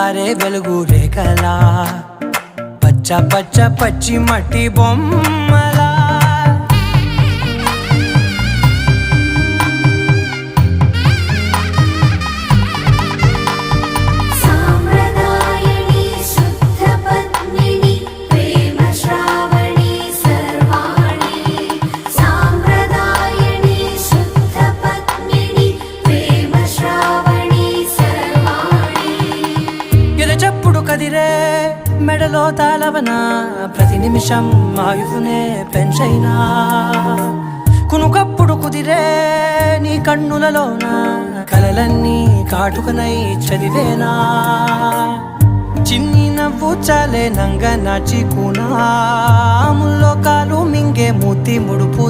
జారే వెలుగు రేఖలా పచ్చ పచ్చ పచ్చి మట్టి బొమ్మలా చెప్పుడు కదిరే మెడలో తాళవన ప్రతి నిమిషం ఆయుధునే పెంచైనా కునుకప్పుడు కుదిరే నీ కన్నులలోన కలలన్నీ కాటుకనై చదివేనా చిన్ని నవ్వు చాలే నంగ నాచి కూనా ముల్లో కాలు మింగే మూతి ముడుపు